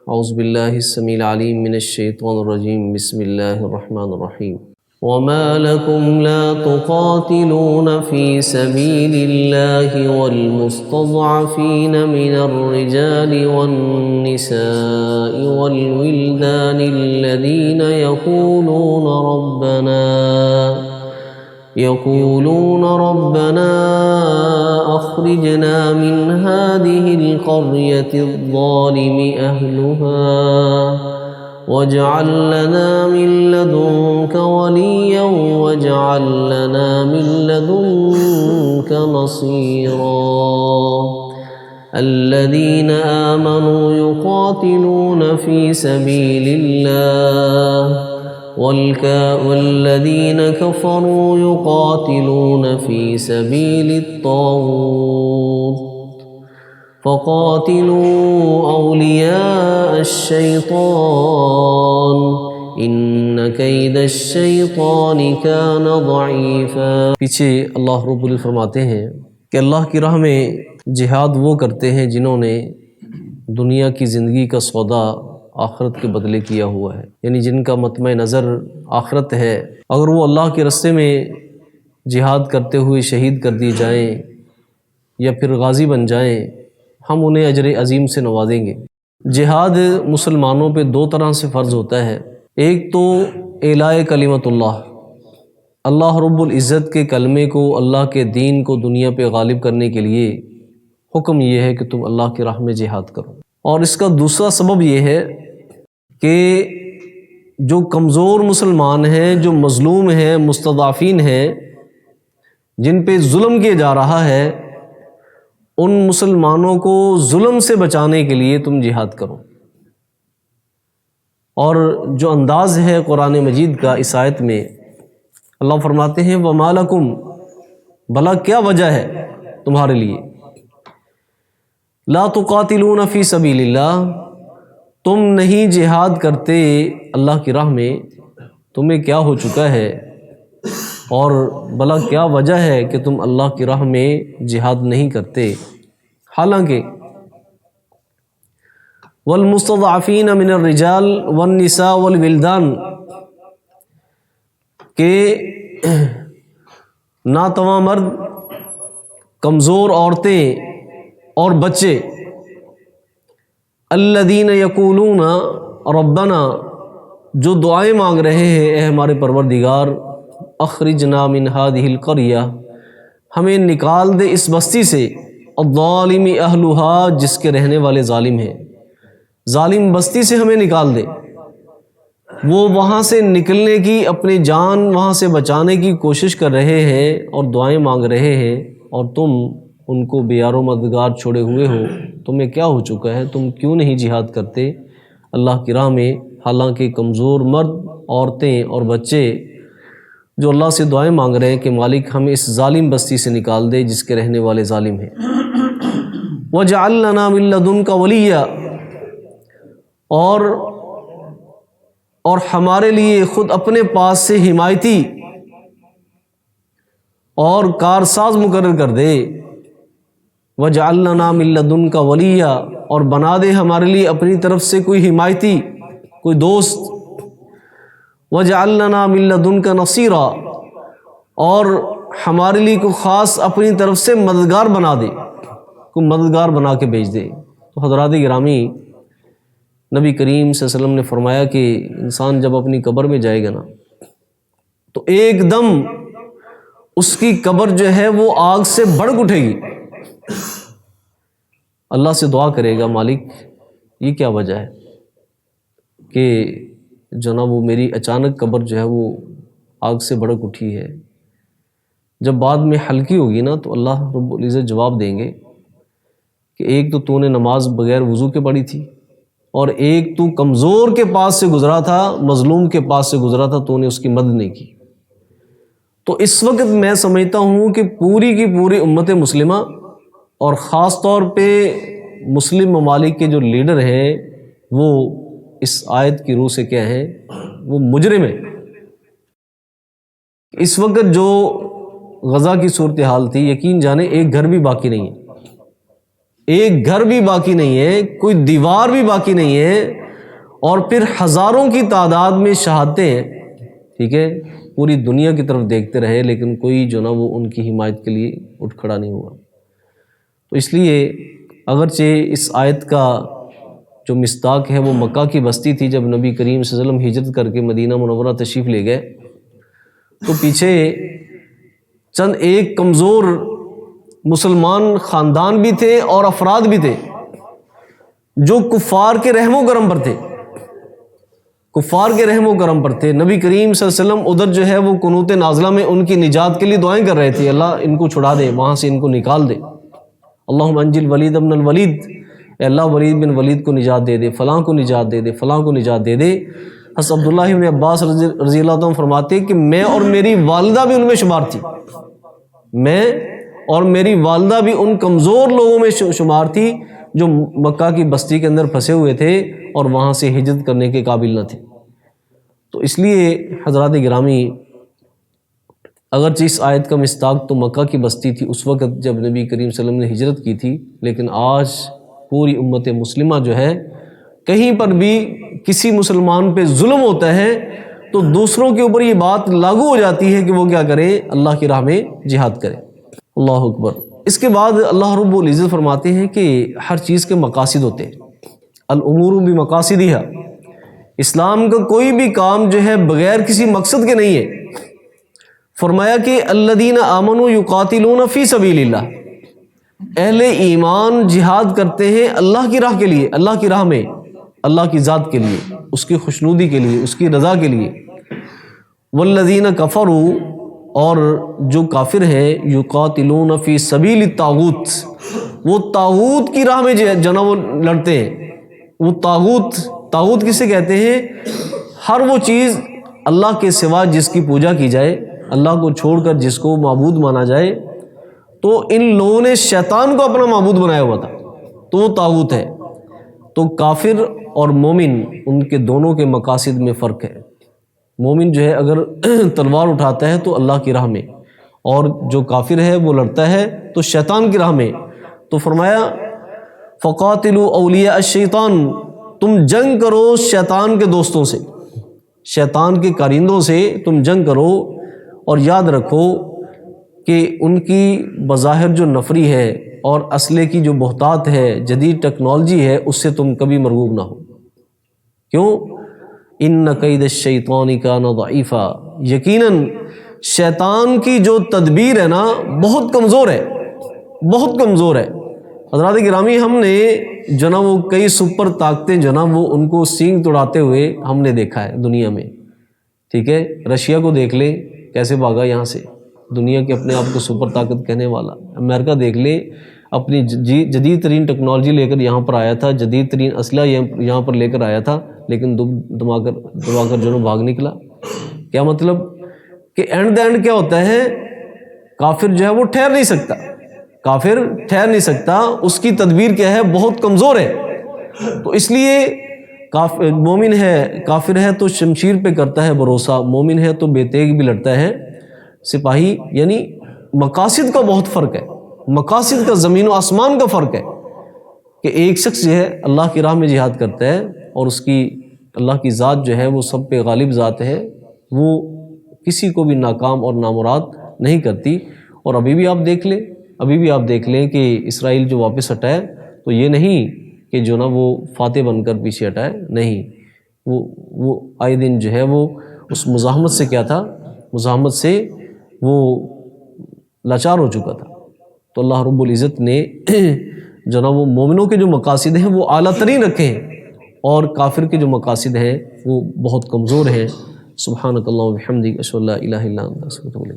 اعوذ باللہ السمیع العلیم من الشیطان الرجیم بسم اللہ الرحمن الرحیم وما لكم لا تقاتلون في سبيل الله والمستضعفين من الرجال والنساء والولدان الذين يقولون ربنا أخرجنا من هذه القرية الظالم أهلها واجعل لنا من لدنك وليا واجعل لنا من لدنك نصيرا الذين آمنوا يقاتلون في سبيل الله والذين كفروا يقاتلون في سبيل الطاغوت فقاتلوا أولياء الشيطان إن كيد الشيطان كان ضعيفا۔ پیچھے اللہ رب العزت فرماتے ہیں کہ اللہ کی راہ میں جہاد وہ کرتے ہیں جنہوں نے دنیا کی زندگی کا سودا آخرت کے بدلے کیا ہوا ہے، یعنی جن کا مطمع نظر آخرت ہے۔ اگر وہ اللہ کے راستے میں جہاد کرتے ہوئے شہید کر دی جائیں یا پھر غازی بن جائیں، ہم انہیں اجر عظیم سے نوازیں گے۔ جہاد مسلمانوں پہ دو طرح سے فرض ہوتا ہے، ایک تو اعلاء کلمت اللہ رب العزت کے کلمے کو، اللہ کے دین کو دنیا پہ غالب کرنے کے لیے حکم یہ ہے کہ تم اللہ کی راہ میں جہاد کرو۔ اور اس کا دوسرا سبب یہ ہے کہ جو کمزور مسلمان ہیں، جو مظلوم ہیں، مستضعفین ہیں، جن پہ ظلم کیا جا رہا ہے، ان مسلمانوں کو ظلم سے بچانے کے لیے تم جہاد کرو۔ اور جو انداز ہے قرآن مجید کا اس آیت میں، اللہ فرماتے ہیں وَمَا لَكُمْ، بھلا کیا وجہ ہے تمہارے لیے، لا تقاتلون فی سبیل اللہ، تم نہیں جہاد کرتے اللہ کی راہ میں، تمہیں کیا ہو چکا ہے، اور بھلا کیا وجہ ہے کہ تم اللہ کی راہ میں جہاد نہیں کرتے، حالانکہ والمستضعفین من الرجال والنساء والولدان، کہ ناتواں مرد، کمزور عورتیں اور بچے، الذین یقولون ربنا، جو دعائیں مانگ رہے ہیں اے ہمارے پروردگار، اخرجنا من هذه القریہ، ہمیں نکال دے اس بستی سے، الظالم اہلھا، جس کے رہنے والے ظالم ہیں، ظالم بستی سے ہمیں نکال دے۔ وہ وہاں سے نکلنے کی، اپنی جان وہاں سے بچانے کی کوشش کر رہے ہیں اور دعائیں مانگ رہے ہیں، اور تم ان کو بے یار و مددگار چھوڑے ہوئے ہو، تمہیں کیا ہو چکا ہے، تم کیوں نہیں جہاد کرتے اللہ کی راہ میں، حالانکہ کمزور مرد، عورتیں اور بچے جو اللہ سے دعائیں مانگ رہے ہیں کہ مالک ہمیں اس ظالم بستی سے نکال دے جس کے رہنے والے ظالم ہیں۔ وَاجْعَلْ لَنَا مِن لَّدُنْكَ وَلِيًّا، اور ہمارے لیے خود اپنے پاس سے حمایتی اور کارساز مقرر کر دے۔ وَاجْعَلْ لَنَا مِن لَّدُنْكَ وَلِيًّا، اور بنا دے ہمارے لیے اپنی طرف سے کوئی حمایتی، کوئی دوست۔ وَاجْعَلْ لَنَا مِن لَّدُنْكَ نَصِيرًا، اور ہمارے لیے کوئی خاص اپنی طرف سے مددگار بنا دے، کوئی مددگار بنا کے بھیج دے۔ تو حضرات گرامی، نبی کریم صلی اللہ علیہ وسلم نے فرمایا کہ انسان جب اپنی قبر میں جائے گا نا، تو ایک دم اس کی قبر جو ہے وہ آگ سے بھڑک اٹھے گی، اللہ سے دعا کرے گا مالک یہ کیا وجہ ہے کہ جناب وہ میری اچانک قبر جو ہے وہ آگ سے بھڑک اٹھی ہے۔ جب بعد میں ہلکی ہوگی نا تو اللہ رب العزت جواب دیں گے کہ ایک تو نے نماز بغیر وضو کے پڑھی تھی، اور ایک تو کمزور کے پاس سے گزرا تھا، مظلوم کے پاس سے گزرا تھا، تو نے اس کی مدد نہیں کی۔ تو اس وقت میں سمجھتا ہوں کہ پوری کی پوری امت مسلمہ، اور خاص طور پہ مسلم ممالک کے جو لیڈر ہیں، وہ اس آیت کی روح سے کیا ہیں، وہ مجرم ہیں۔ اس وقت جو غزہ کی صورتحال تھی، یقین جانے ایک گھر بھی باقی نہیں ہے، ایک گھر بھی باقی نہیں ہے، کوئی دیوار بھی باقی نہیں ہے، اور پھر ہزاروں کی تعداد میں شہادتیں، ٹھیک ہے، پوری دنیا کی طرف دیکھتے رہے لیکن کوئی جو نا وہ ان کی حمایت کے لیے اٹھ کھڑا نہیں ہوا۔ تو اس لیے اگرچہ اس آیت کا جو مصداق ہے وہ مکہ کی بستی تھی، جب نبی کریم صلی اللہ علیہ وسلم ہجرت کر کے مدینہ منورہ تشریف لے گئے تو پیچھے چند ایک کمزور مسلمان خاندان بھی تھے اور افراد بھی تھے جو کفار کے رحم و کرم پر تھے، کفار کے رحم و کرم پر تھے۔ نبی کریم صلی اللہ علیہ وسلم ادھر جو ہے وہ قنوت نازلہ میں ان کی نجات کے لیے دعائیں کر رہے تھے، اللہ ان کو چھڑا دے، وہاں سے ان کو نکال دے، اللہم انجل ولید ابن الولید، اے اللہ ولید بن ولید کو نجات دے دے، فلاں کو نجات دے دے، فلاں کو نجات دے دے۔ حضرت عبداللہ بن عباس رضی اللہ عنہ فرماتے کہ میں اور میری والدہ بھی ان میں شمار تھی، میں اور میری والدہ بھی ان کمزور لوگوں میں شمار تھی جو مکہ کی بستی کے اندر پھنسے ہوئے تھے اور وہاں سے ہجرت کرنے کے قابل نہ تھے۔ تو اس لیے حضرات گرامی، اگرچہ اس آیت کا مصداق تو مکہ کی بستی تھی اس وقت جب نبی کریم صلی اللہ علیہ وسلم نے ہجرت کی تھی، لیکن آج پوری امت مسلمہ جو ہے کہیں پر بھی کسی مسلمان پہ ظلم ہوتا ہے تو دوسروں کے اوپر یہ بات لاگو ہو جاتی ہے کہ وہ کیا کریں، اللہ کی راہ میں جہاد کریں۔ اللہ اکبر۔ اس کے بعد اللہ رب العزت فرماتے ہیں کہ ہر چیز کے مقاصد ہوتے ہیں، الامور بمقاصدہا، اسلام کا کوئی بھی کام جو ہے بغیر کسی مقصد کے نہیں ہے۔ فرمایا کہ الذین آمنوا یقاتلون فی سبیل اللہ، اہل ایمان جہاد کرتے ہیں اللہ کی راہ کے لیے، اللہ کی راہ میں، اللہ کی ذات کے لیے، اس کی خوشنودی کے لیے، اس کی رضا کے لیے۔ والذین کفروا، اور جو کافر ہیں، یقاتلون فی سبیل الطاغوت، وہ طاغوت کی راہ میں جنا وہ لڑتے ہیں۔ وہ طاغوت کسے کہتے ہیں؟ ہر وہ چیز اللہ کے سوا جس کی پوجا کی جائے، اللہ کو چھوڑ کر جس کو معبود مانا جائے، تو ان لوگوں نے شیطان کو اپنا معبود بنایا ہوا تھا، تو وہ طاغوت ہے۔ تو کافر اور مومن، ان کے دونوں کے مقاصد میں فرق ہے۔ مومن جو ہے اگر تلوار اٹھاتا ہے تو اللہ کی راہ میں، اور جو کافر ہے وہ لڑتا ہے تو شیطان کی راہ میں۔ تو فرمایا فقاتلوا اولیاء الشیطان، تم جنگ کرو شیطان کے دوستوں سے، شیطان کے کارندوں سے تم جنگ کرو، اور یاد رکھو کہ ان کی بظاہر جو نفری ہے اور اسلحے کی جو بہتات ہے، جدید ٹیکنالوجی ہے، اس سے تم کبھی مرغوب نہ ہو۔ کیوں؟ ان کید الشیطان کان ضعیفا، یقیناً شیطان کی جو تدبیر ہے نا بہت کمزور ہے، بہت کمزور ہے۔ حضرات گرامی، ہم نے جو نا وہ کئی سپر طاقتیں جو نا وہ ان کو سینگ توڑاتے ہوئے ہم نے دیکھا ہے دنیا میں، ٹھیک ہے؟ رشیا کو دیکھ لیں کیسے بھاگا یہاں سے، دنیا کے اپنے آپ کو سپر طاقت کہنے والا۔ امریکہ دیکھ لیں، اپنی جدید ترین ٹیکنالوجی لے کر یہاں پر آیا تھا، جدید ترین اسلحہ یہاں پر لے کر آیا تھا، لیکن دبا کر جو بھاگ نکلا۔ کیا مطلب کہ اینڈ اینڈ کیا ہوتا ہے؟ کافر جو ہے وہ ٹھہر نہیں سکتا، کافر ٹھہر نہیں سکتا، اس کی تدبیر کیا ہے؟ بہت کمزور ہے۔ تو اس لیے مومن ہے، کافر ہے تو شمشیر پہ کرتا ہے بھروسہ، مومن ہے تو بے تیغ بھی لڑتا ہے سپاہی۔ یعنی مقاصد کا بہت فرق ہے، مقاصد کا زمین و آسمان کا فرق ہے، کہ ایک شخص جو ہے اللہ کی راہ میں جہاد کرتا ہے اور اس کی اللہ کی ذات جو ہے وہ سب پہ غالب ذات ہے، وہ کسی کو بھی ناکام اور نامراد نہیں کرتی۔ اور ابھی بھی آپ دیکھ لیں کہ اسرائیل جو واپس ہٹا ہے تو یہ نہیں کہ جو نا وہ فاتح بن کر پیچھے ہٹا ہے، نہیں، وہ آئے دن جو ہے وہ اس مزاحمت سے کیا تھا؟ مزاحمت سے وہ لاچار ہو چکا تھا۔ تو اللہ رب العزت نے جو نا وہ مومنوں کے جو مقاصد ہیں وہ اعلیٰ ترین رکھے ہیں، اور کافر کے جو مقاصد ہیں وہ بہت کمزور ہیں۔ سبحانک اللہم و بحمدک، اشہد ان لا الہ الا انت، استغفرک۔